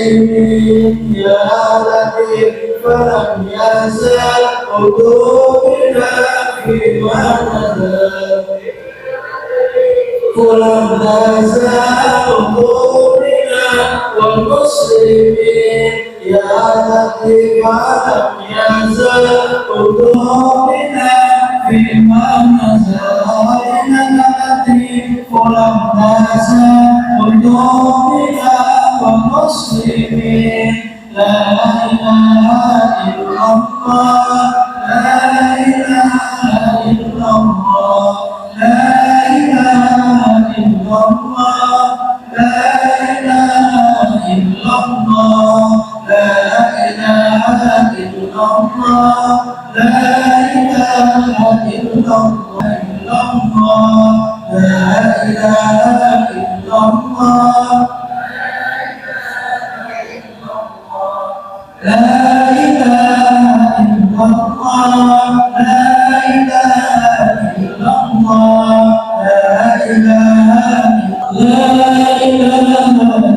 والمسلمين يا لطيف فلم يزل قلوبنا فيما نزل ولم تزل قلوبنا والمسلمين يا لطيف فلم يزل قلوبنا فيما نزل ولم تزل قلوبنا والمسلمين لا إله إلا الله لا إله إلا الله لا إله إلا الله لا إله إلا الله لا إله إلا الله لا إله إلا الله لا إله إلا الله لا إله إلا الله لا إله إلا الله لا إله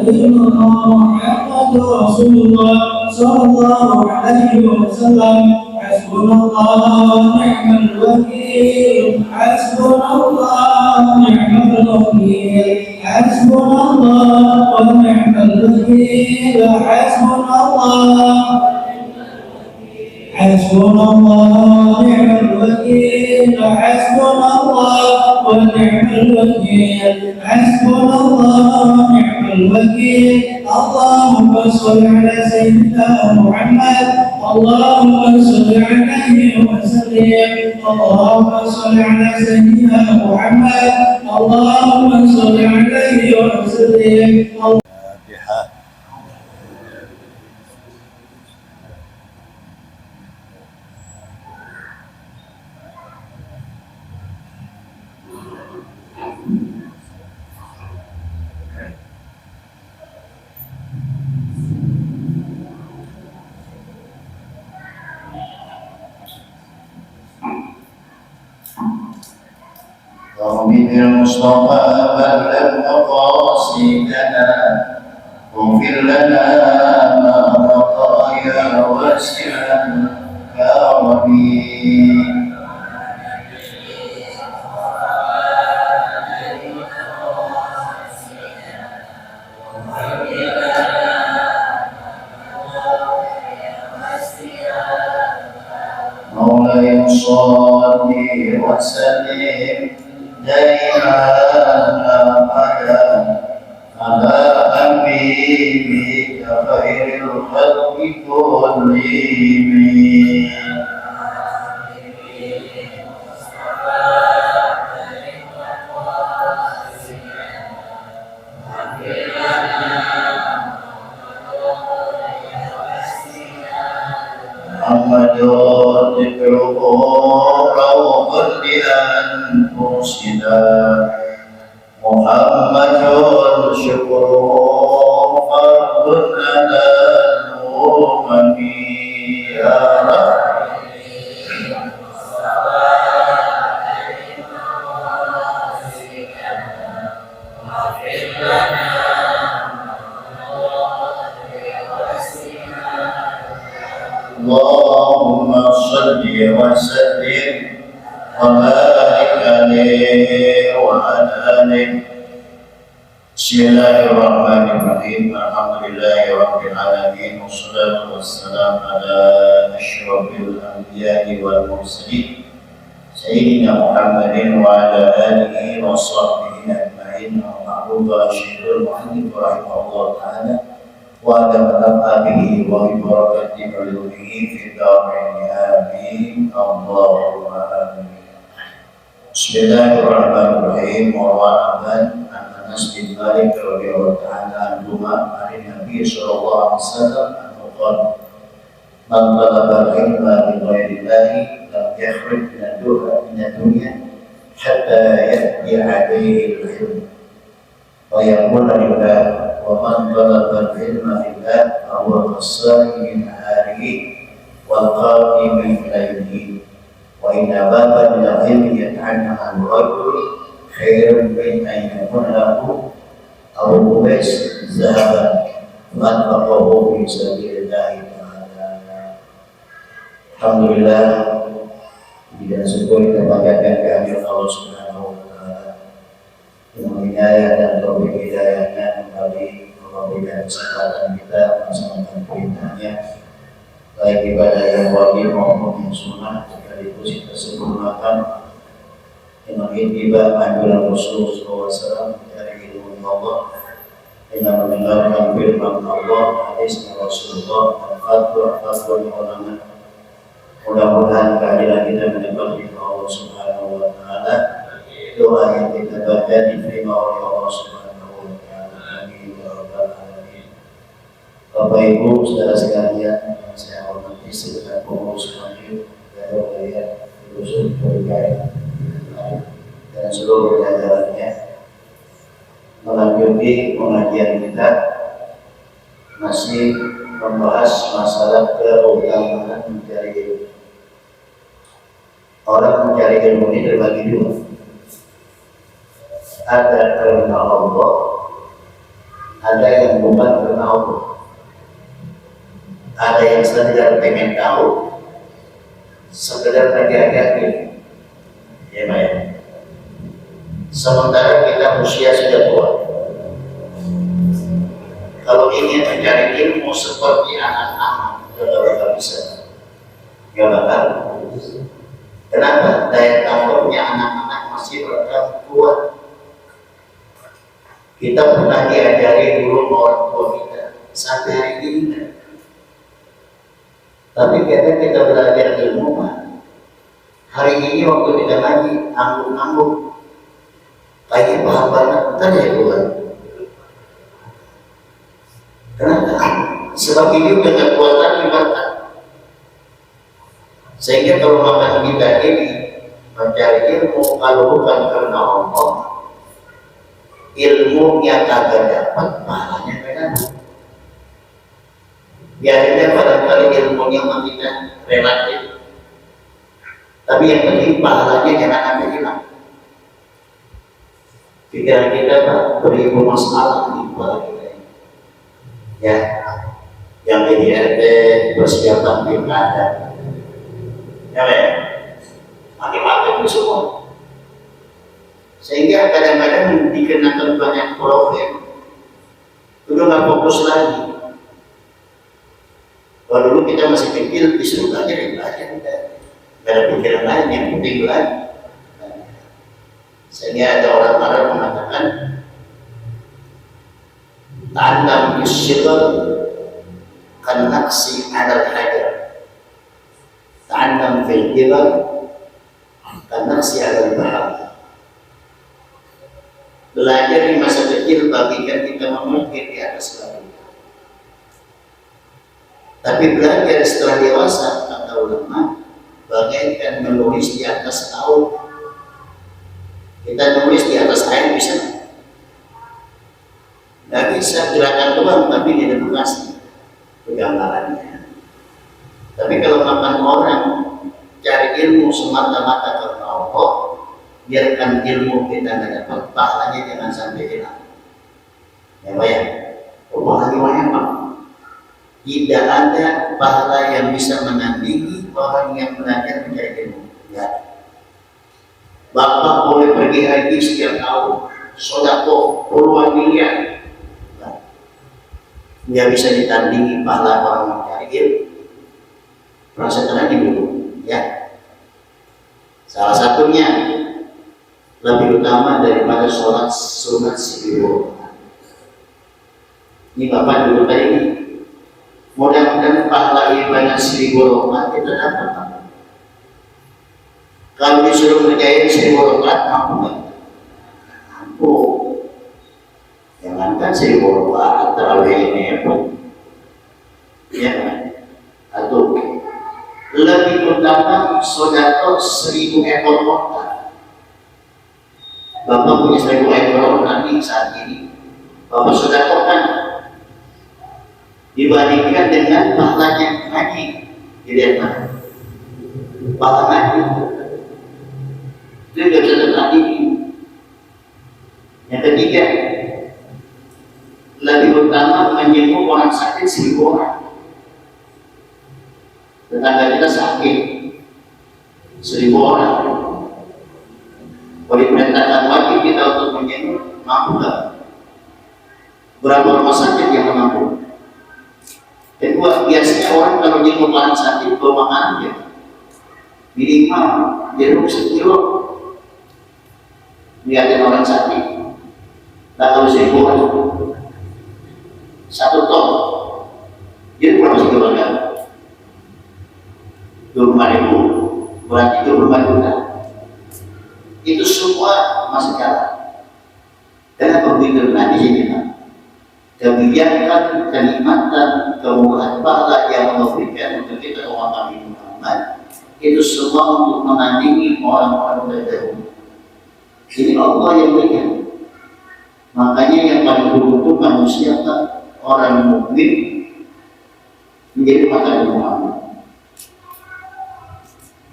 إلا الله محمد رسول الله صلى الله عليه وسلم حسبنا الله ونعم الوكيل حسبنا الله ونعم الوكيل حسبنا الله ونعم الوكيل حسبنا الله حسبنا الله ونعم الوكيل حسبنا الله ونعم الوكيل حسبنا الله ونعم الوكيل اللهم صل على سيدنا محمد اللهم صل عليه وسلم اللهم صل على سيدنا محمد اللهم صل عليه وسلم. ومن المصطفى بلغ مقاصدنا واغفر لنا ما مضى يا واسع يا ربي. مولاي صل وسلم دائما أبدا على حبيبك خير الخلق كلهم. محمد ذكره روح لأنفسنا محمد شكره فرد لنا الأمم يا رب. اللهم صل وسلم وبارك عليه وعلى آله. بسم الله الرحمن الرحيم. الحمد لله رب العالمين والصلاة والسلام على أشرف الأنبياء والمرسلين سيدنا محمد وعلى آله وصحبه أجمعين. ومعروف الشيخ المؤلف رحمه الله تعالى وعدم نفعه وببركة علومه في الدارين آمين اللهم آمين. بسم الله الرحمن الرحيم. وروى عن أنس بن مالك رضي الله تعالى عنهما عن النبي صلى الله عليه وسلم أنه قال: من طلب العلم بغير الله لم يخرج من الدنيا حتى يأتي عليه العلم ويقول لله. ومن طلب العلم لله فهو كالصائم نهاره والقائم ليله. وإن بابا من العلم يتعنى عن الرجل خير من أن يكون له أو قبيس ذهبا وأنفقه في سبيل الله تعالى. Alhamdulillah, kita syukur kita banggakan kehadiran Allah Subhanahu wa Ta'ala dengan hidayah dan taufik hidayahnya kembali memberikan kesempatan kita melaksanakan perintahnya, baik ibadah yang wajib maupun yang sunnah, sekaligus kita sempurnakan dengan ittiba anjuran Rasulullah SAW dari ilmu Allah, dengan mendengarkan firman Allah, hadisnya Rasulullah, dan fatwa ulama. Mudah-mudahan kehadiran kita mendapat ridha Allah Subhanahu wa Ta'ala. Doa yang kita baca diterima oleh Allah Subhanahu wa Ta'ala. Amin ya rabbal alamin. Bapak Ibu saudara sekalian yang saya hormati serta pengurus masjid wilayah Dusun Perikaya dan seluruh jajarannya, melanjuti pengajian kita masih membahas masalah keutamaan mencari ilmu. Orang mencari ilmu ini terbagi dua. Ada karena Allah, ada yang bukan karena Allah. Ada yang sekedar pengen tahu, sekedar bagi-bagi, ya Pak ya. Sementara kita usia sudah tua. Kalau ingin mencari ilmu seperti anak-anak, tidak bisa. Tidak bakal. Kenapa? Daya tangkapnya anak-anak masih berkah kuat. Kita pernah diajari dulu orang tua kita sampai hari ini. Tapi kita belajar ilmu mah. Hari ini waktu kita ngaji, ngangguk-ngangguk. Kayak paham banget, entar ya keluar. Kenapa? Sebab ini udah gak kuat lagi mata. Sehingga kalau makan kita ini mencari ilmu, kalau bukan karena Allah, ilmu yang kagak dapat, pahalanya beda. Biarnya barangkali ilmunya kita relatif, tapi yang penting pahalanya jangan sampai hilang. Pikiran kita Pak, beribu masalah di kepala kita ini. Ya, yang jadi RT persiapan pilkada, ya Pak, mati-mati itu semua. Sehingga kadang-kadang dikenakan banyak problem, udah nggak fokus lagi. Kalau dulu kita masih kecil, disuruh belajar, udah nggak ada pikiran lain, yang penting lagi. Sehingga ada orang Arab mengatakan ta'allam bisyidr kanaksi adal hajar, ta'allam fil kibar kanaksi adal bahar. Belajar di masa kecil bagikan kita memikir di atas batu, tapi belajar setelah dewasa kata ulama bagaikan menulis di atas laut. Kita nulis di atas air bisa? Nggak bisa, gerakan doang, tapi di edukasi gambarannya. Tapi kalau makan orang cari ilmu semata-mata karena Allah, biarkan ilmu kita nggak dapat, pahalanya jangan sampai hilang. Ya Pak ya, pahalanya banyak Pak. Tidak ada pahala yang bisa menandingi orang yang belajar mencari ilmu. Ya. Bapak boleh pergi haji setiap tahun, sedekah puluhan miliar, nggak bisa ditandingi pahala orang mencari ilmu. Merasa tenang dulu, ya. Salah satunya lebih utama daripada sholat sunat sibuk. Ini Bapak dulu tadi ini. Mudah-mudahan pahala ibadah 1000 rakaat kita dapat. Kalau disuruh ngerjain 1000 rakaat mampu nggak? Mampu. Jangankan 1000 rakaat terlalu ini pun, ya kan? Atau lebih utama sedekah 1000 ekor onta. Bapak punya 1000 ekor onta nih saat ini, Bapak sedekahkan dibandingkan dengan pahalanya ngaji. Dilihat mana? Pahala ngaji itu tidak bisa tertandingi. Yang ketiga, lebih terutama menjenguk orang sakit 1000 orang. Tetangga kita sakit 1000 orang. Kalau diperintahkan wajib kita untuk menjenguk, mampu nggak? Berapa rumah sakit yang mampu? Kedua, biasanya orang kalau jenguk orang sakit bawa makanan ya minimal jeruk 1 kilo. Lihatin orang sakit, tak tahu 1000 orang, 1 ton. Jadi berapa sih keluarga? 25.000, berarti 25 juta. Itu semua masih kalah. Kenapa begitu? Nah di sini kebijakan, kenikmatan, kemurahan pahala yang Allah berikan untuk kita umat Nabi Muhammad itu semua untuk menandingi orang-orang terdahulu. Ini Allah yang berikan. Makanya yang paling beruntung manusia orang mukmin menjadi umat Nabi Muhammad.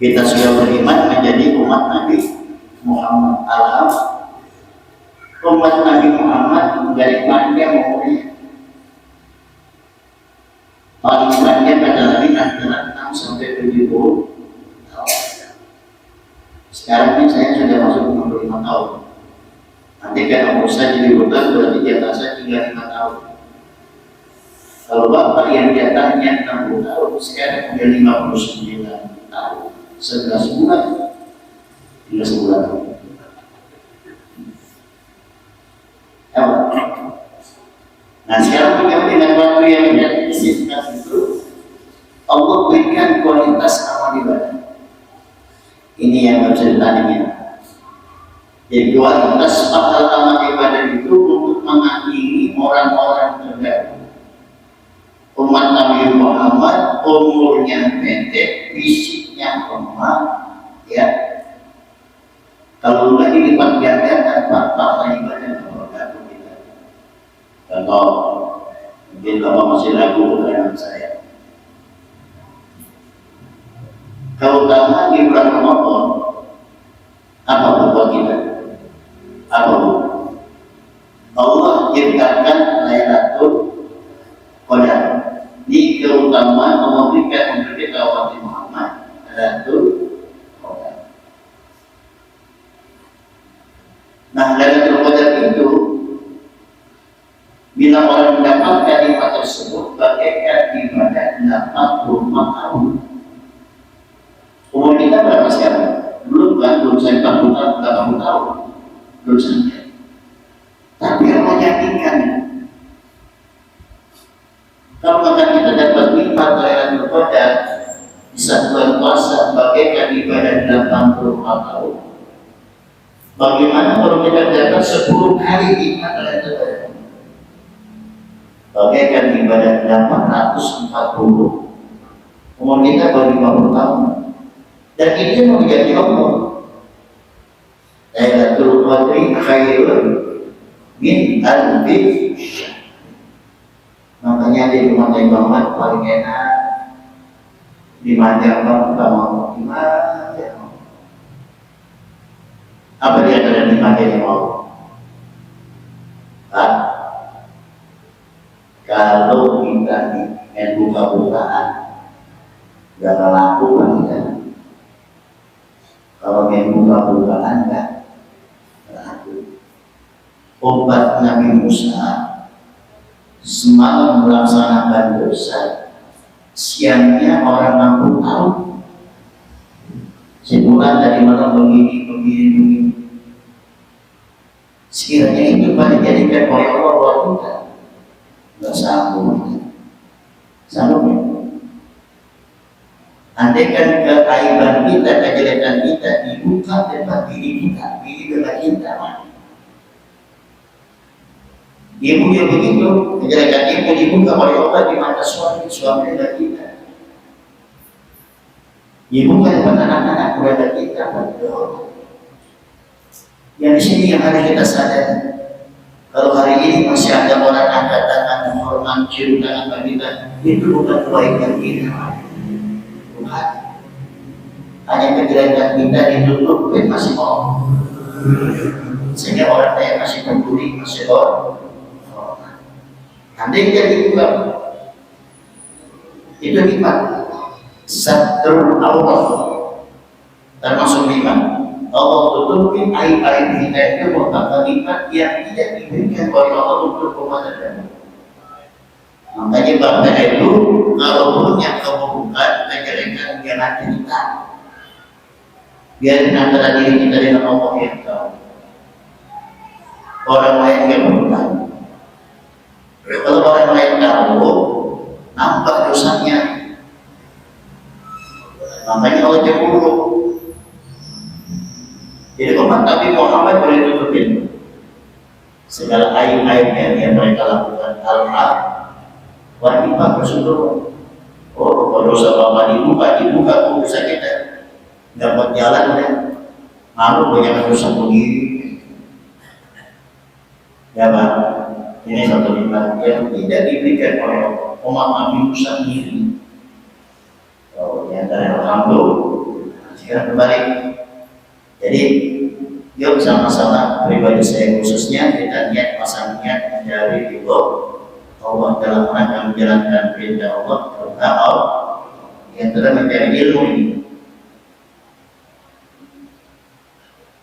Kita sudah beriman menjadi umat Nabi Muhammad. Alhamdulillah. Umat Nabi Muhammad dari panjang umurnya. Paling panjang pada Nabi antara 6 sampai 70 tahun. Sekarang ini saya sudah masuk 65 tahun. Nanti kalau umur saya jadi bukan berarti di atas saya 35 tahun. Kalau bapak yang di atasnya 60 tahun, sekarang udah 59 tahun. 11 bulan. 11 bulan. Nah sekarang bagaimana dengan waktu yang tidak disisihkan itu, Allah berikan kualitas amal ibadah. Ini yang harus ditandingin. Jadi kualitas pahala amal ibadah itu untuk mengakhiri orang-orang terdahulu. Umat Nabi Muhammad umurnya pendek, fisiknya lemah, ya. Kalau nggak dilipat gandakan pahala ibadah. Contoh, mungkin Bapak masih ragu dengan saya. Keutamaan di bulan Ramadan, apa buat kita? Apa bu? Allah ciptakan Lailatul Qadar. Ini keutamaan Allah berikan untuk kita umat Muhammad. Lailatul Qadar. Nah, Lailatul Qadar itu bila orang mendapatkan nikmat tersebut bagaikan ibadah 84 tahun. Umur kita berapa sekarang? Belum kan? Belum sampai 40 tahun, 80 tahun. Belum sampai. Tapi Allah yakinkan. Kalau maka kita dapat nikmat Lailatul Qadar di saat bulan puasa bagaikan ibadah 84 tahun. Bagaimana kalau kita dapat 10 hari nikmat Lailatul Qadar? Bagaikan ibadah 840. Umur kita baru 50 tahun. Dan itu mau menjadi Allah. Lailatul Qadri khairun min alfi syahr. Makanya di rumah Muhammad paling enak dimanja mau dimanja. Apa dia ada dimanja yang mau? Kalau kita ingin buka-bukaan, jangan lakukan kita. Kalau ingin buka-bukaan, enggak laku. Obat Nabi Musa semalam melaksanakan dosa, siangnya orang 60 tahun. Sebulan dari malam begini. Sekiranya itu pada jadikan oleh Allah buat kita. Tidak sanggup. Andaikan keaiban kita, kejelekan kita dibuka depan diri kita, diri depan kita. Ibu yang begitu, kejelekan ibu dibuka oleh Allah di mata suami dan kita. Dibuka depan anak-anak keluarga kita. Yang di sini yang harus kita sadari. Kalau hari ini masih ada orang angkat tangan menghormat cium tangan kita, itu bukan kebaikan kita. Bukan. Hanya kejelekan kita ditutup, masih mau. Sehingga orang lain masih peduli, masih hormat. Andai jadi dua, itu nikmat. Satrul Allah termasuk nikmat. Allah tutupin aib-aib kita itu merupakan nikmat yang tidak diberikan oleh Allah untuk kepada kita. Makanya bangsa itu kalau punya keburukan, kejelekan, jangan cerita. Biar antara diri kita dengan Allah yang tahu. Orang lain yang berhutang. Kalau orang lain tahu, nampak dosanya. Makanya Allah cemburu. Jadi umat Nabi Muhammad boleh tutupin segala aib-aibnya yang mereka lakukan. Hal-hal wajib bersyukur. Oh, kalau dosa bapak dibuka urusan kita. Dapat jalan ya, malu banyak dosa begini. Ya Pak, ini satu nikmat yang tidak diberikan oleh Allah. Umat Nabi Musa sendiri. Oh, yang antara alhamdulillah. Sekarang kembali. Jadi, yuk sama-sama pribadi saya khususnya kita niat pasang niat mencari ridho Allah dalam rangka menjalankan perintah Allah terutama Allah yang telah mencari ilmu ini.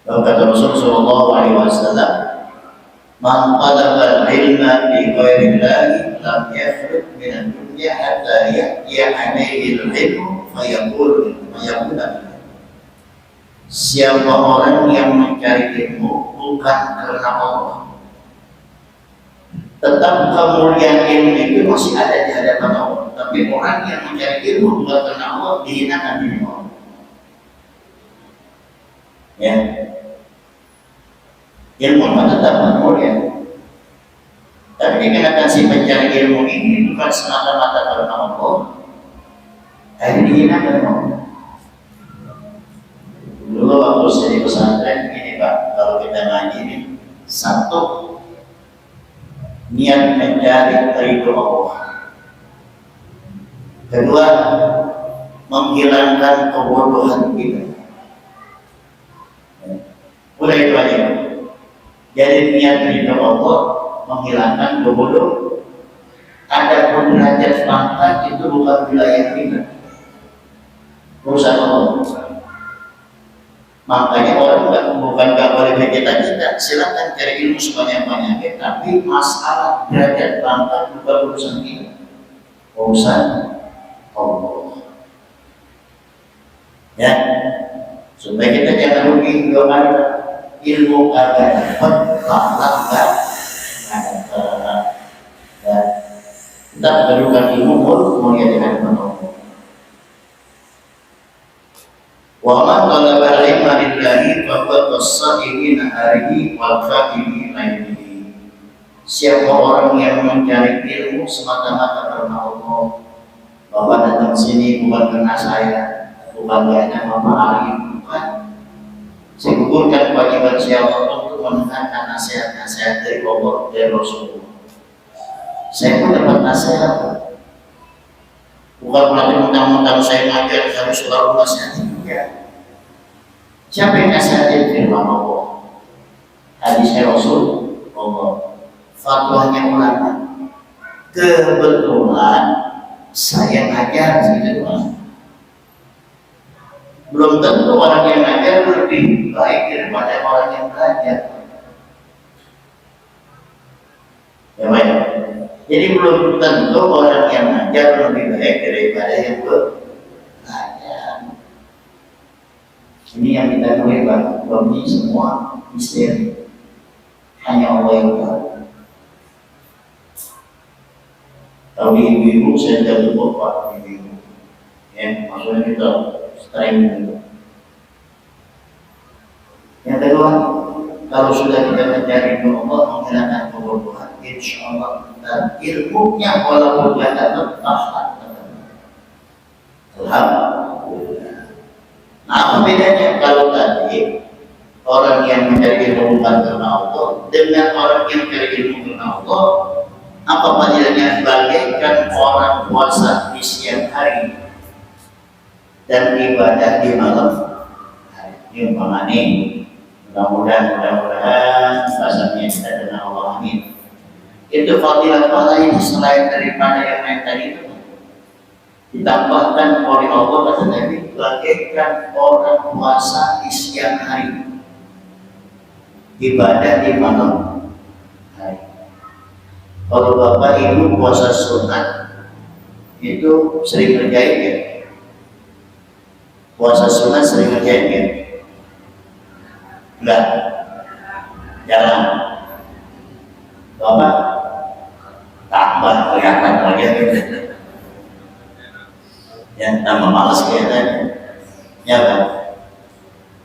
Lalu kata Rasulullah Shallallahu Alaihi Wasallam, "Man talaba al-ilma bi ghairillahi lam yakhruj min ad-dunya hatta ya'tiya alaihi al-ilmu fayaqul." Siapa orang yang mencari ilmu bukan karena Allah, tetap kemuliaan ilmu itu masih ada di hadapan Allah. Tapi orang yang mencari ilmu bukan karena Allah dihinakan di Allah. Ya, ilmu tetap mulia. Tapi dikarenakan si pencari ilmu ini bukan semata-mata karena Allah, akhirnya dihinakan Allah. Dulu waktu saya di pesantren ini Pak, kalau kita ngaji ini satu niat mencari ridho Allah. Kedua, menghilangkan kebodohan kita. Udah itu aja. Jadi niat ridho Allah menghilangkan kebodohan. Ada pun derajat pangkat itu bukan wilayah kita, urusan Allah. Makanya orang bukan gak boleh kita silakan cari ilmu sebanyak-banyaknya, tapi masalah derajat pangkat bukan urusan kita, urusan Allah. Ya, supaya kita jangan rugi dengan ilmu agama dapat pahala enggak ada. Ya, kita perlukan ilmu mulia di hadapan Allah. Wa man talaba al-ilma lillahi fa huwa as-sa'imi naharihi wal khatimi lailihi. Siapa orang yang mencari ilmu semata-mata karena Allah, Bapak datang sini bukan karena saya, bukan karena Bapak alim, bukan. Saya gugurkan kewajiban siapa untuk mendengarkan nasihat-nasihat dari Allah dan Rasulullah. Saya pun dapat nasihat, bukan berarti mentang-mentang saya ngajar harus selalu nasihat. Ya. Siapa yang nasihatin firman Allah? Hadis Rasul Allah, fatwanya ulama. Kebetulan saya ngajar gitu Mas. Belum tentu orang yang ngajar lebih baik daripada orang yang belajar. Ya baik. Jadi belum tentu orang yang ngajar lebih baik daripada yang belajar. Ini yang kita boleh bagi semua misteri. Hanya Allah yang tahu. Tapi ibu-ibu saya tidak cukup Pak, ibu-ibu. Ya, maksudnya kita strength dulu. Yang kedua, kalau sudah kita mencari Allah menghilangkan kebodohan, insya Allah dan ilmunya walaupun tidak tetap. Alhamdulillah. Nah, apa bedanya kalau tadi orang yang mencari ilmu bukan karena Allah dengan orang yang mencari ilmu karena Allah? Apa fadilahnya? Bagaikan orang puasa di siang hari dan ibadah di malam hari. Ini umpamanya, mudah-mudahan bahasanya kita dengan Allah, amin. Itu fadilah ini selain daripada yang lain tadi itu ditambahkan oleh Allah kata Nabi, bagaikan orang puasa di siang hari, ibadah di malam hari. Kalau bapak ibu puasa sunat itu sering ngerjain ya? Puasa sunat sering ngerjain ya? Enggak, jarang. Bapak tambah kelihatan aja gitu. Yang tambah malas kelihatannya, ya kan?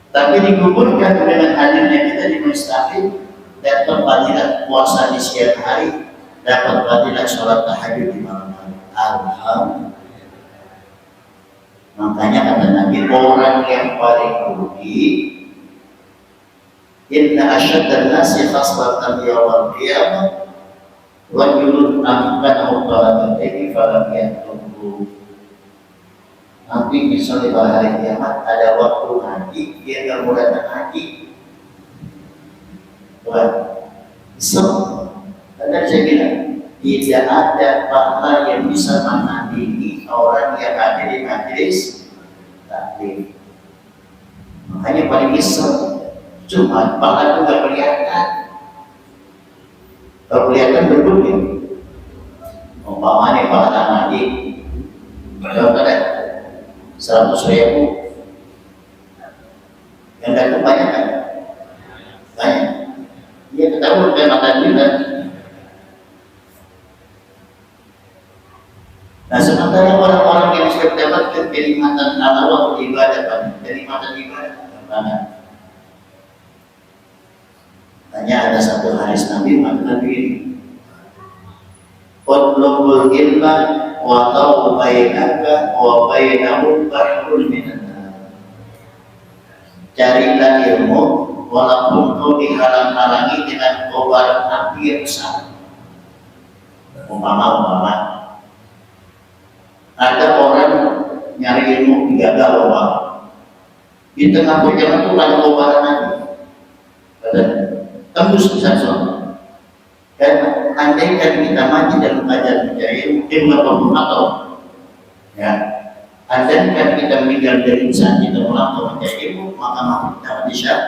Tapi dikumpulkan dengan hadirnya kita di Mustaqim, dapat fadilah puasa di siang hari, dapat fadilah sholat tahajud di malam hari. Alhamdulillah. Makanya kata Nabi, orang yang paling rugi, inna asyaddan nasi khaslatan yawmal qiyamah rajulun amkanahu talaqatihi falam yatubu. Nanti misalnya pada hari kiamat ada waktu haji, dia nggak mau datang haji. Tuhan, dan saya bilang tidak ada pahala yang bisa menandingi orang yang ada di majelis taklim. Makanya paling nyesel, cuma pahala itu nggak kelihatan. Kalau kelihatan berbunyi, umpamanya pahala haji, contohnya 100.000, yang datang banyak kan? Banyak. Dia ketahuan kayak makan juga. Nah, sementara orang-orang yang sudah mendapatkan kenikmatan Allah ibadah banyak, kenikmatan ibadah banyak. Hanya ada satu hadis Nabi mengatakan begini, "Utlubul ilma wa tau bainaka wa bainahu bahrul minan nar." Carilah ilmu walaupun kau dihalang-halangi dengan kobaran api yang besar. Umpama ada orang nyari ilmu di gagal di tengah perjalanan itu ada kobaran api, tembus di sana. Dan andaikan kita maju dalam belajar mencari ilmu atau ya, andaikan kita meninggal dari saat kita melakukan mencari ilmu, maka mati kita mati syak.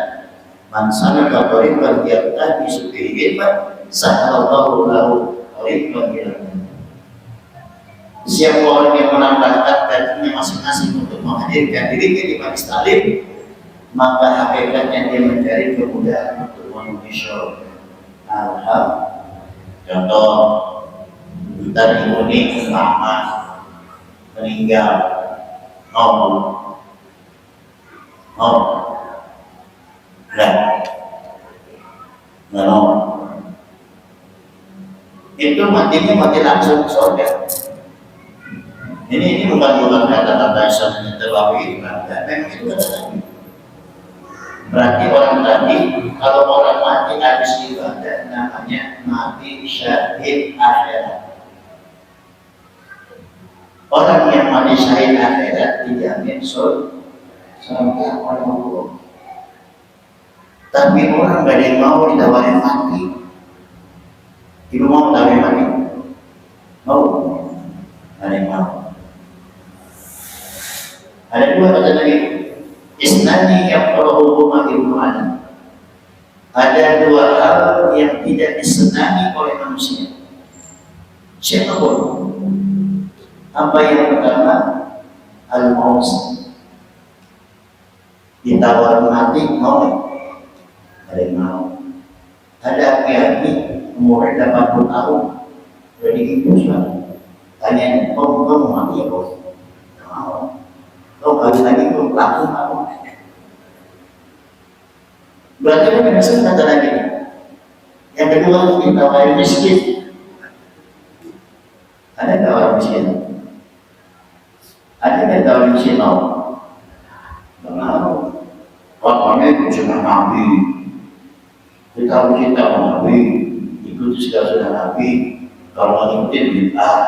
Mansana kabarin berdiakta di suki ilmu, sahalallahu lahu qarin ilmu. Siapa orang yang menambahkan dagingnya masing-masing untuk menghadirkan dirinya di majelis taklim, maka hakikatnya dia mencari kemudahan untuk menuju syurga. Alhamdulillah. Contoh, bentar ibu ini mama meninggal, itu mati langsung ke surga. Ini membantu kata-kata yang terlalu dan memang itu kata Nabi. Berarti orang tadi, kalau orang mati habis ibadah, namanya mati syahid akhirat. Orang yang mati syahid akhirat dijamin surga oleh Allah. Tapi orang gak ada yang mau ditawarin mati. Ibu mau tawarin mati? Mau? Gak ada yang mau. Ada dua kata Nabi, isnani yang kalau hubungan ilmuwan. Ada dua hal yang tidak disenangi oleh manusia. Siapa pun? Apa yang pertama? Al-maut. Ditawar mati mau? Ada yang mau. Ada aki-aki umurnya 80 tahun, jadi impus kan? Tanya, kamu mati ya bos? Mau. Kalau kali lagi belum laku mau. Berarti kan bisa kata lagi. Yang kedua kita orang miskin. Ada tak orang miskin? Ada tak orang miskin mau? Mau. Orangnya itu cuma nabi. Kita nabi. Itu sudah nabi. Kalau ngikutin bid'ah.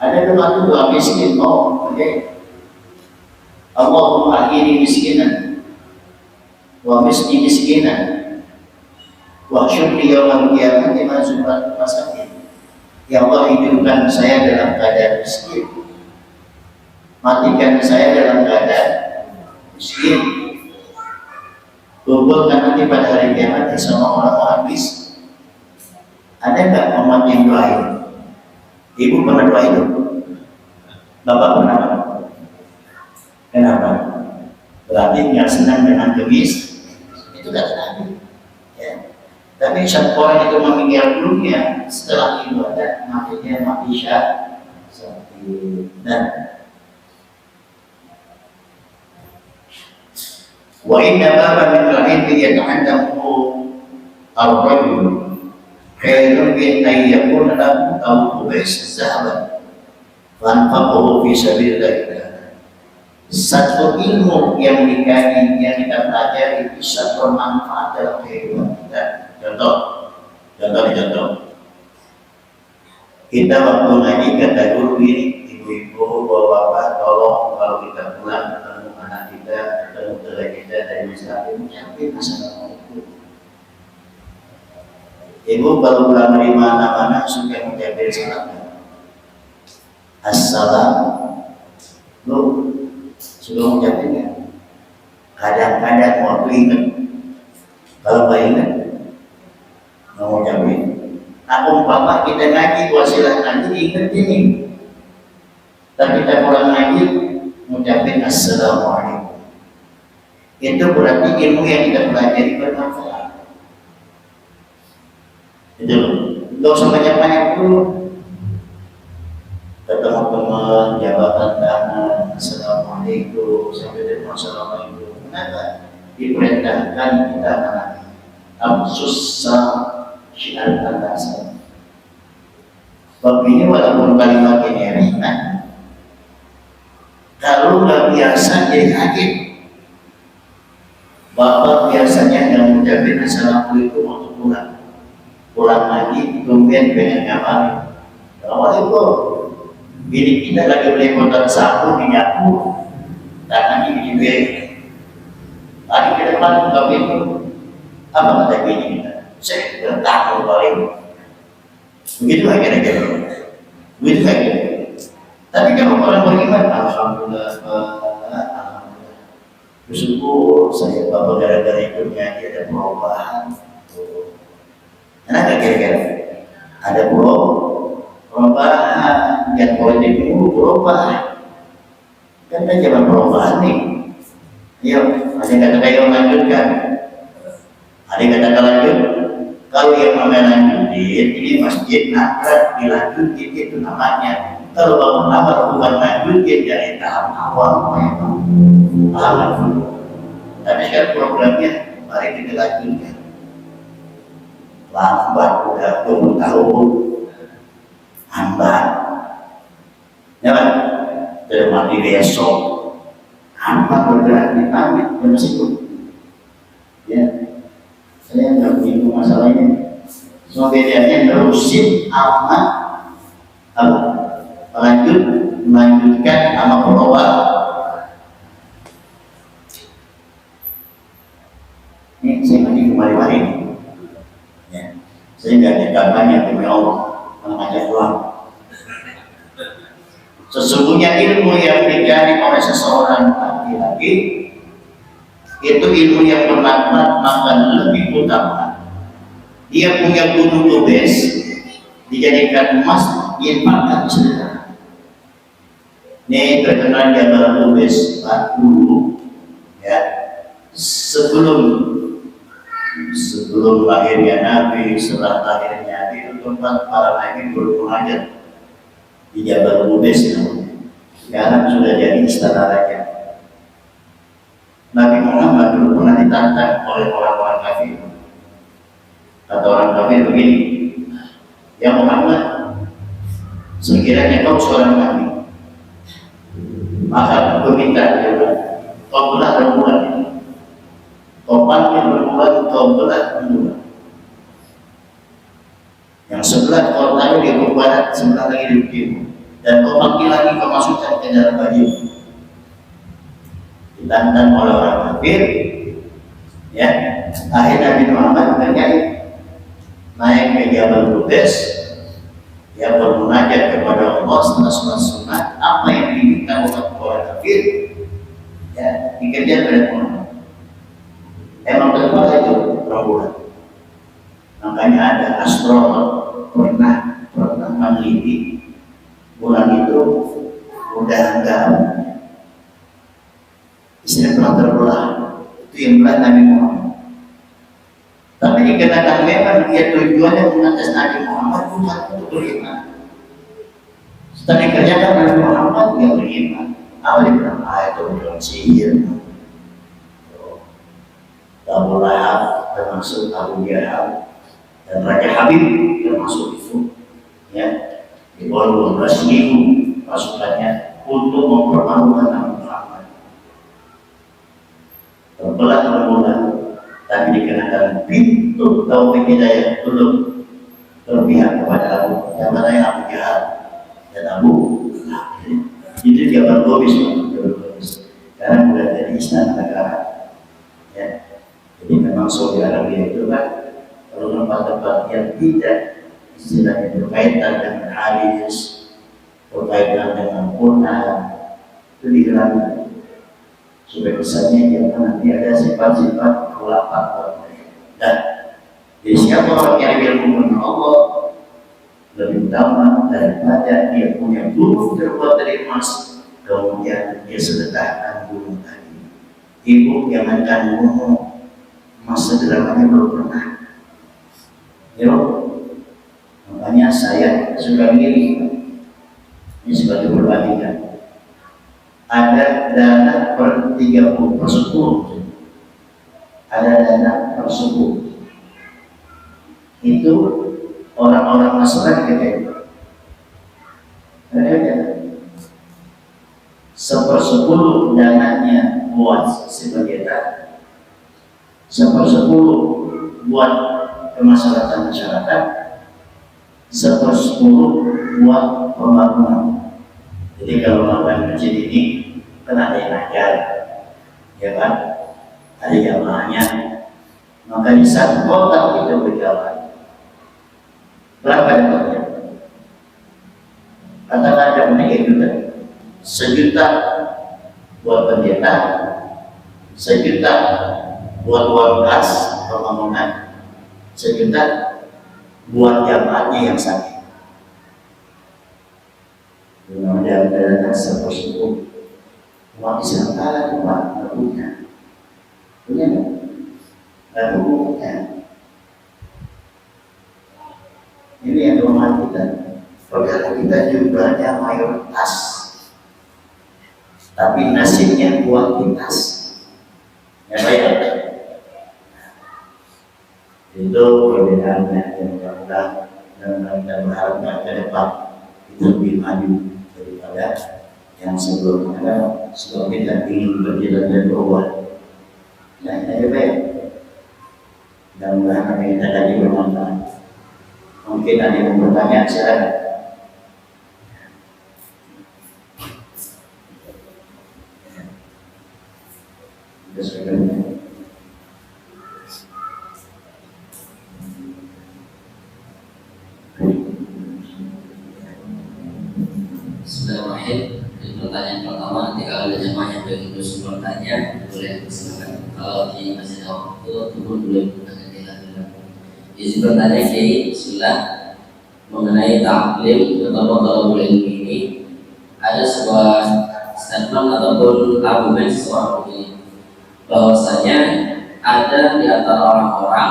Ada dua miskin mau. Oke. Allahumma akhiri miskinan wa misli miskinan Wa syukri yaumil qiyamati ma zubat masakin. Ya Allah, hidupkan saya dalam keadaan miskin, matikan saya dalam keadaan miskin. Kumpulkan nanti pada hari kiamat sama orang-orang miskin. Ada nggak umat yang doa itu? Ibu pernah doa itu? Bapak pernah? Kenapa? Berarti nggak senang dengan kemis, itu kata Nabi. Ya. Tapi saat orang itu meninggal dunia setelah ibadah, matinya mati syahid. Dan wa inna baba min al-ilmi yata'allamu ar-rajul khairun min an yakuna lahu awqas zahaban fanfaqahu fi sabilillah. Satu ilmu yang dikaji, yang kita pelajari bisa bermanfaat dalam kehidupan kita. Contoh, kita waktu ngaji kata guru ini, ibu-ibu, bapak-bapak, tolong kalau kita pulang ketemu anak kita, ketemu saudara kita dari masyarakat ini, yakin assalamualaikum. Ibu kalau pulang dari mana-mana suka mengucapkan salam. Assalam, lu sudah mengucapkan ya? Kadang-kadang waktu ingat, kalau nggak ingat mau jamin. Nah, umpama kita ngaji wasilah nanti ingat ini. Dan kita pulang ngaji mengucapkan assalamualaikum. Itu berarti ilmu yang kita pelajari bermanfaat. Itu loh. Gak usah banyak-banyak dulu. Ketemu teman, jabatan tangan, assalamualaikum, sampai dengan assalamualaikum. Kenapa? Diperintahkan kita mengenai susah syiar tandasan. Bab ini walaupun kalimat ini ringan, kalau nggak biasa jadi kaget. Bapak biasanya yang mengucapkan assalamualaikum waktu pulang lagi, kemudian pengen ngapain? Assalamualaikum. Bini kita lagi beli kotak sapu menyapu, tangan ini diberi. Tadi ke depan buka pintu, apa kata bini kita? Saya bertahan balik. Begitu lah kira-kira. Begitu saja. Tapi kalau orang beriman, alhamdulillah, alhamdulillah. Bersyukur saya bapak gara-gara hidupnya dia ada perubahan. Kenapa kira-kira? Ada perubahan. Yang politik dulu perubahan. Kan zaman perubahan nih. Ayo, ada yang kata kayak lanjutkan. Ada yang kata lanjut. Kalau yang namanya lanjutin, ini masjid nakrat dilanjutin itu namanya. Kalau bangun apa bukan lanjutin dari tahap awal memang alat. Tapi sekarang programnya mari kita lanjutkan. Lambat udah 20 tahun, hambat. Ya kan? Termati besok, hambat bergerak ditanya bersih. Ya. Saya nggak begitu masalahnya. Semua bedanya terusin sama apa? Melanjutkan sama perubahan. Ini saya ngaji kemarin-kemarin. Ya, saya nggak ada kampanye demi Allah mengajak pulang. Sesungguhnya ilmu yang dicari oleh seseorang laki-laki itu ilmu yang bermanfaat, maka lebih utama dia punya gunung lubes dijadikan emas, diinfakkan sedekah. Ini terkenal Jabal Lubes dulu ya, sebelum lahirnya Nabi, setelah lahirnya Nabi itu tempat para nabi bermunajat di Jabal Lubes. Sekarang sudah jadi istana raja. Nabi Muhammad dulu pernah ditantang oleh orang-orang kafir. Kata orang kafir begini, ya Muhammad, sekiranya kau seorang nabi, maka aku minta kau belah rembulan ini, kau panggil rembulan, kau belah rembulan. Yang sebelah kau taruh di barat, sebelah lagi di timur, dan kau panggil lagi kau masukkan ke dalam baju. Ditantang oleh orang kafir, ya. Akhirnya Nabi Muhammad berkata, naik ke Jabal Qudus, dia bermunajat kepada Allah setelah sholat sunat. Apa yang diminta oleh orang kafir, ya dikejar oleh Muhammad. Emang betul itu perbuatan. Makanya ada astronom pernah meneliti bulan itu udah enggak istilah terbelah, itu yang belah Nabi Muhammad. Tapi dikatakan memang dia tujuannya mengatas Nabi Muhammad bukan untuk beriman. Setelah dikerjakan Nabi Muhammad dia beriman. Apa dia bilang? Itu bukan sihir. Abu Lahab termasuk Abu Jahal dan Raja Habib termasuk itu, ya, di bawah 12.000 pasukannya untuk mempermalukan Nabi Muhammad. Terbelah rembulan, tapi dikenakan pintu taufik hidayah belum berpihak kepada Abu Jahal dan Abu Lahab. Itu Jabal Qudus, karena mulai dari istana negara, ya. Jadi memang Saudi Arabia itu kan kalau tempat-tempat yang tidak istilahnya berkaitan dengan hadis, berkaitan dengan Quran, itu dihilangkan supaya kesannya jangan nanti ada sifat-sifat khilafah. Dan jadi siapa orang yang ilmu dengan Allah lebih utama daripada dia punya gunung terbuat dari emas, kemudian dia sedekahkan gunung tadi. Ibu jangankan gunung emas sederhananya belum pernah. Ya, makanya saya suka milih ini sebagai perbandingan. Ada dana per 30 per 10, ada dana per 10. Itu orang-orang Nasrani kita itu ada 1/10 dananya buat sebagai 1/10 buat kemaslahatan-masyarakat, 1/10 buat pembangunan. Jadi kalau melakukan masjid ini kan ada yang ajar, ya kan? Ada jamaahnya. Maka di satu kota kita berjalan. Berapa dapatnya? Katakan ada menaik itu kan? 1 juta buat pendeta, 1 juta buat uang kas pembangunan, 1 juta buat jamaahnya yang sakit. Ada dana 1/10. Uang Islam uang punya nggak punya. Ini yang kelemahan kita. Padahal kita jumlahnya mayoritas, tapi nasibnya kuantitas. Ya baik. Itu perbedaannya yang mudah-mudahan dan kita berharap ke depan itu lebih maju daripada yang sebelumnya. Sebab kita ingin berjalan dan berubah. Nah, ini baik. Dan mudah-mudahan kita tadi bermanfaat. Mungkin ada yang bertanya, silakan. Bismillahirrahmanirrahim. Pertanyaan pertama, ketika ada jemaah yang terus bertanya, boleh silakan. Kalau di masih ada waktu, ataupun boleh bertanya di dalam. Izin bertanya Kiai, Bismillah, mengenai taklim atau talabul ilmi ini, ada sebuah statement ataupun argumen seseorang begini, bahwasanya ada di antara orang-orang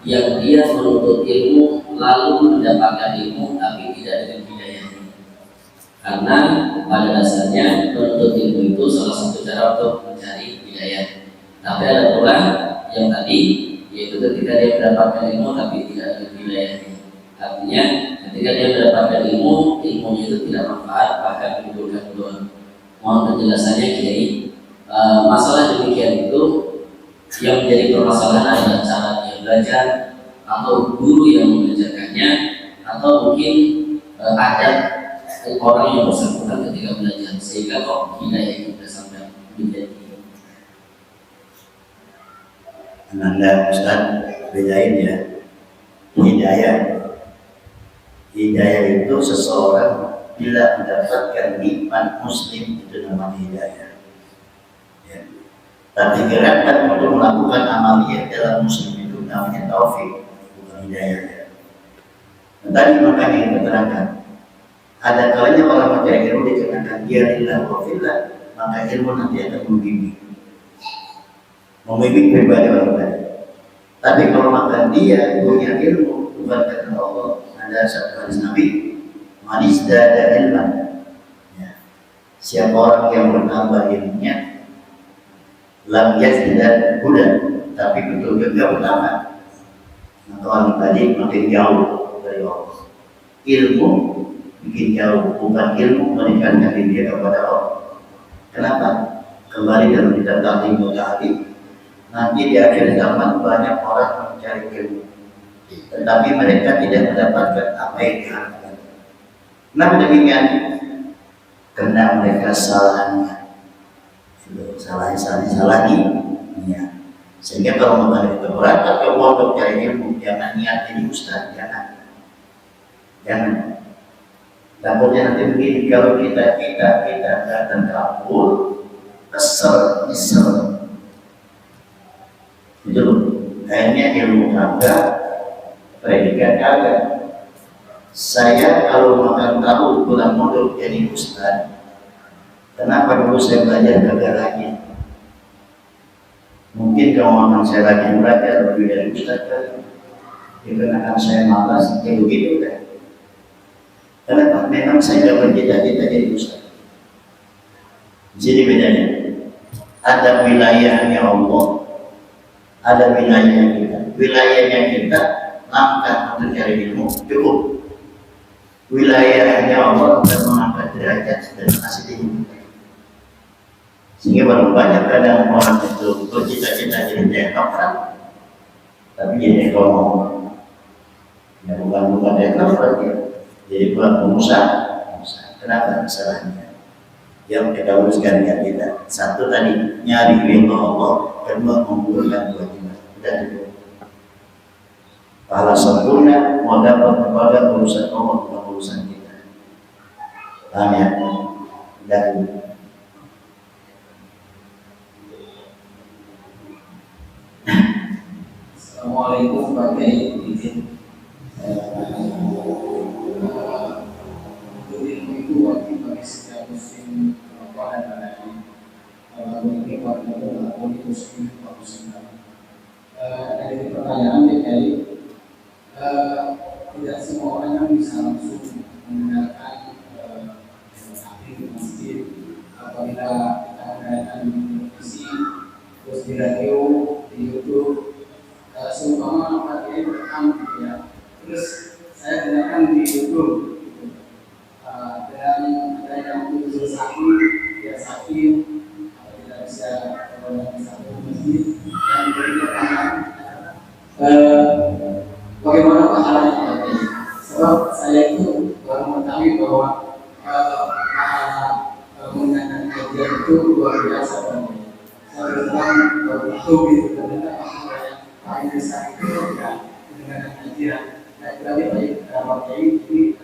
yang dia menuntut ilmu lalu mendapatkan ilmu tapi tidak dengan hidayahnya. Karena pada dasarnya menuntut ilmu itu salah satu cara untuk mencari hidayah. Tapi ada pula yang tadi, yaitu ketika dia mendapatkan ilmu tapi tidak dengan hidayahnya. Artinya ketika dia mendapatkan ilmu, ilmunya itu tidak manfaat, bahkan menimbulkan doa. Mohon penjelasannya Kiai. Masalah demikian itu yang menjadi permasalahan adalah cara dia belajar, atau guru yang mengajarkannya, atau mungkin adat orang yang bersangkutan ketika belajar, sehingga kok hidayah itu tidak sampai menjadi. Anda Ustaz bedain ya. Hidayah. Hidayah itu seseorang bila mendapatkan nikmat muslim itu namanya hidayah. Ya. Tapi gerakan untuk melakukan amaliyah dalam muslim itu namanya taufik, bukan hidayah. Ya. Tadi makanya kita terangkan, ada kalanya orang mencari ilmu dikenakan dia lillah wa fillah, maka ilmu nanti akan membimbing pribadi orang lain. Tapi kalau makan dia punya ilmu bukan karena Allah, ada satu hadis Nabi, manis dada ilman. Ya. Siapa orang yang bertambah ilmunya, lam yazidad huda, tapi betul juga bertambah. Maka orang tadi makin jauh dari Allah. Ilmu bikin jauh, bukan ilmu mendekatkan diri dia kepada Allah. Kenapa? Kembali dalam kitab Ta'lim wa Ta'lim. Nanti di akhir zaman banyak orang mencari ilmu, tetapi mereka tidak mendapatkan apa yang diharapkan. Kenapa demikian? Karena mereka salahnya, salah niat. Sehingga kalau kita berangkat ke pondok cari ilmu, jangan niat ini ustaz, jangan. Takutnya nanti begini, kalau kita datang kabur, kesel. Itu akhirnya ilmu kagak, predikat kagak. Saya kalau makan tahu pulang modal jadi ustaz. Kenapa dulu saya belajar kagak lagi? Mungkin kalau makan saya lagi belajar lebih dari ustaz kali. Dikarenakan saya malas, ya begitu kan. Kenapa? Memang saya tidak bercita-cita jadi ustaz. Jadi bedanya, ada wilayahnya Allah, ada wilayahnya kita. Wilayahnya kita langkah untuk cari ilmu cukup. Wilayahnya Allah untuk mengangkat derajat dan kasih ilmu. Sehingga baru banyak kadang orang itu bercita-cita jadi teknokrat, tapi jadi ekonom. Ya bukan teknokrat ya. Jadi bukan pengusaha. Kenapa kesalahannya? Yang kita uruskan niat kita. Satu tadi nyari ridho Allah, kedua menggugurkan kewajiban. Dan itu pahala sempurna mau dapat kepada urusan Allah bukan urusan kita. Paham ya? Dan Assalamualaikum Pak Kiai, izin untuk ilmu itu wajib bagi setiap muslim pada hari ini wajib bagi muslim dari pertanyaan Pak Kiai, tidak semua orang yang bisa langsung mendengarkan aktif masjid apabila kita mendengarkan di televisi, terus di radio, di YouTube. Seumpama pakai rekam gitu ya, terus saya dengarkan di YouTube gitu. Dan ada yang usul sakit, dia sakit, tidak bisa satu masjid dan beri rekaman. Bagaimana pahalanya tadi? Sebab saya itu baru mengetahui bahwa pahala mendengarkan kajian itu luar biasa. Saya berterang begitu gitu ternyata paling besar itu ya dengan kajian. Nah, lebih baik pakai ini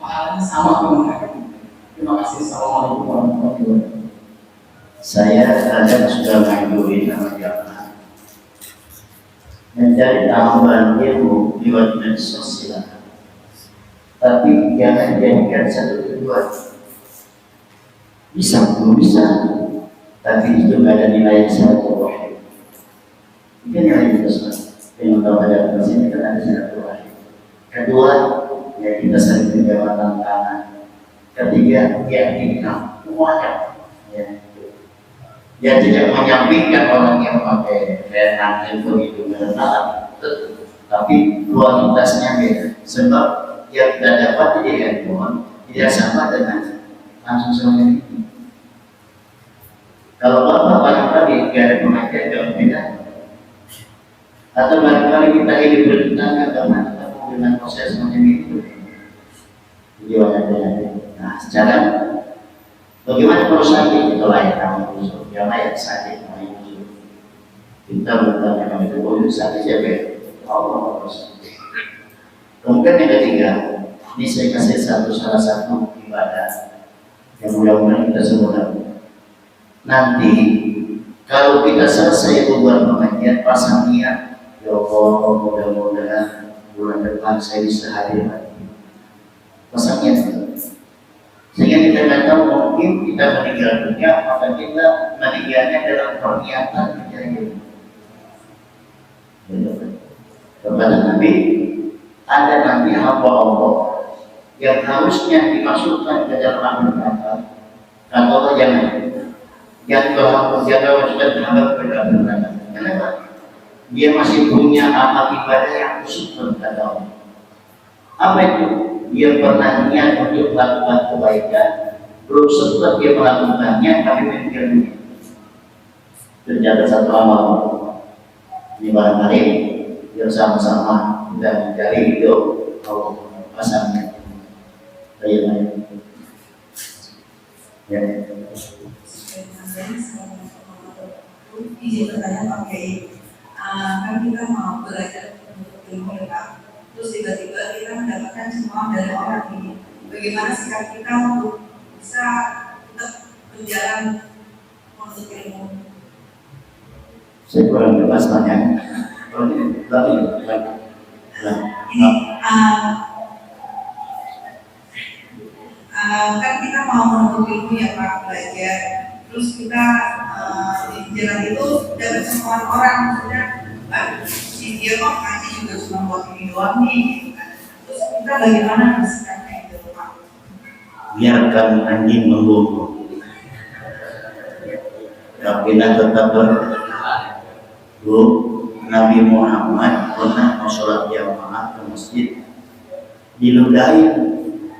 pahalanya sama dengan. Terima kasih. Assalamualaikum warahmatullahi wabarakatuh. saya kadang sudah menganjurin sama jamaah mencari tambahan ilmu lewat media sosial, tapi jangan jadikan satu tujuan. Belum bisa, tapi itu nggak ada nilai silaturahim. Ini nilai besar. Yang utama dari sini kan ada silaturahim. Kedua, ya kita saling berjabatan tangan. Ketiga, ya kita semuanya. Ya tidak menyampingkan orang yang pakai renang itu benar, tapi kualitasnya beda. Sebab yang kita dapat di handphone tidak sama dengan langsung sama ini. Kalau bapak barangkali tidak ada pengajian jauh beda, atau barangkali kita hidup bertetangga karena kita dengan proses macam itu. Nah, secara bagaimana kalau sakit kita layak nama musuh, yang layak sakit nama musuh. Kita bertanya kami itu boleh sakit siapa? Allah Kemudian yang ketiga, ini saya kasih salah satu ibadah yang mudah-mudahan kita semua lakukan. Nanti kalau kita selesai buat pengajian pasang niat, ya Allah mudah-mudahan bulan depan saya bisa hadir lagi. Pasang niat. Sehingga kita nggak tahu mungkin kita meninggal dunia, maka kita meninggalnya dalam perniatan menjadi. Kepada Nabi, ada nanti hamba Allah yang harusnya dimasukkan ke dalam api neraka. Kata Allah jangan masukkan hamba ke dalam neraka. Kenapa? Dia masih punya amal ibadah yang khusus kata Allah. Apa itu? Dia pernah niat untuk melakukan kebaikan, belum sempat dia melakukannya, tapi meninggal dunia. Ternyata satu amal ini barangkali biar sama-sama kita mencari hidup Allah pasangnya. Ya. Izin bertanya Pak Kiai, kan kita mau belajar untuk ilmu ya Pak, terus tiba-tiba kita mendapatkan semua dari orang ini. Bagaimana sikap kita untuk bisa tetap berjalan untuk ilmu? Saya kurang jelas tanya. Ini kan kita mau menuntut ilmu ya Pak, belajar. Terus kita di jalan itu dapat semua orang, maksudnya si dia kok ngaji juga cuma buat ini doang nih, gitu kan. Terus kita bagaimana bersikapnya itu Pak? Biarkan anjing membungkuk, tapi tetap Bu, Nabi Muhammad pernah mau sholat jamaah ke masjid, diludahin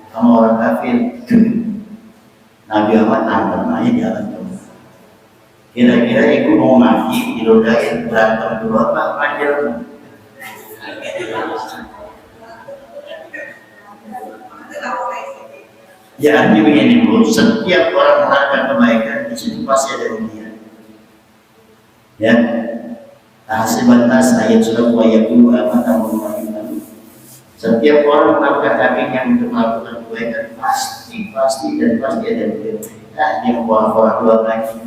sama orang kafir. Nabi Muhammad antar aja jalan terus. Kira-kira ibu mau mati diludahin berantem dulu apa panjang? Ya artinya begini Bu, setiap orang melakukan kebaikan di situ pasti ada ujian. Ya. Hasibannas ayat surat wa yaqulu amanna wa setiap orang melakukan kakinya untuk melakukan kebaikan pasti dan pasti ada ujian. Nah, dia buah dua kaki.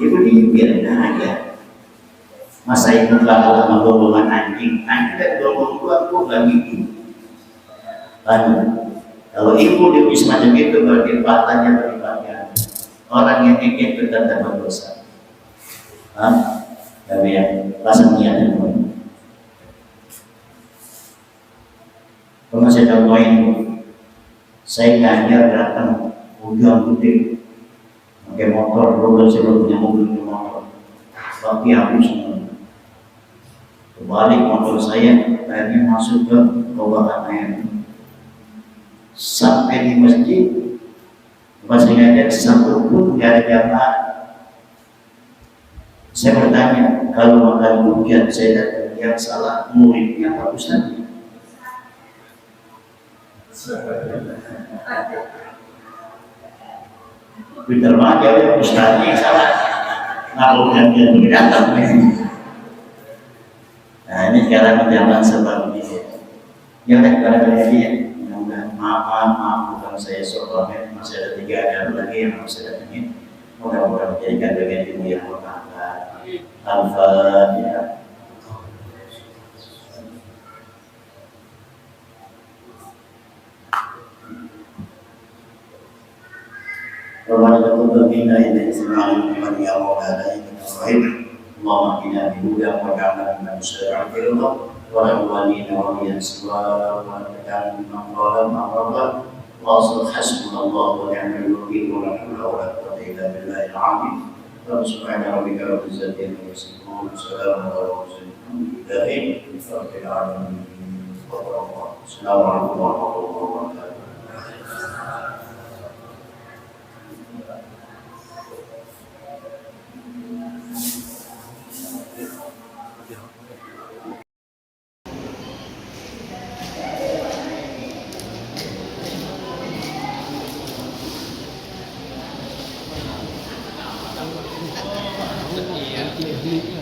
Ibu dibiarin aja. Masa itu kalau sama golongan anjing kan golongan aku gak gigi. Kalau ibu dia bisa macam itu berarti patahnya berlipat. Orang yang ingin bertanda berdosa. Kami yang pasang niat dan poin. Kalau saya contohin, saya ngajar datang hujan gede, pakai motor, dulu saya belum punya mobil di motor, tapi habis semua. Kebalik motor saya, akhirnya masuk ke kobakan air. Sampai di masjid, pas saya ngajar satu pun tidak ada jamaah. Saya bertanya, kalau makan hujan saya datang yang salah muridnya apa ustaznya? Pintar banget ya ustaznya yang salah. Kalau hujan dia datang. Nah ini sekarang zaman sebab ini. Yang kepada kalian, maaf bukan saya soalnya masih ada 3 hari lagi yang harus saya datangin. Mudah-mudahan menjadikan bagian ilmu yang bermanfaat. Al-Fatihah. Rabbana taqabbal minna innaka sami'ul 'alim ya maulana innaka rahim. Allahumma inna bihuda wa ja'alna mimman yushari'u fil-ardh wa al-walina wa yaswa wa al-kalam man qala ma'rada wa asal hasbunallahu wa ni'mal wakeel wa la hawla wa la quwwata illa billahil 'azim. Subhana rabbika rabbil izzati amma yasifun wa salamun 'alal mursalin rabbil alamin. Assalamualaikum warahmatullahi wabarakatuh. Iya,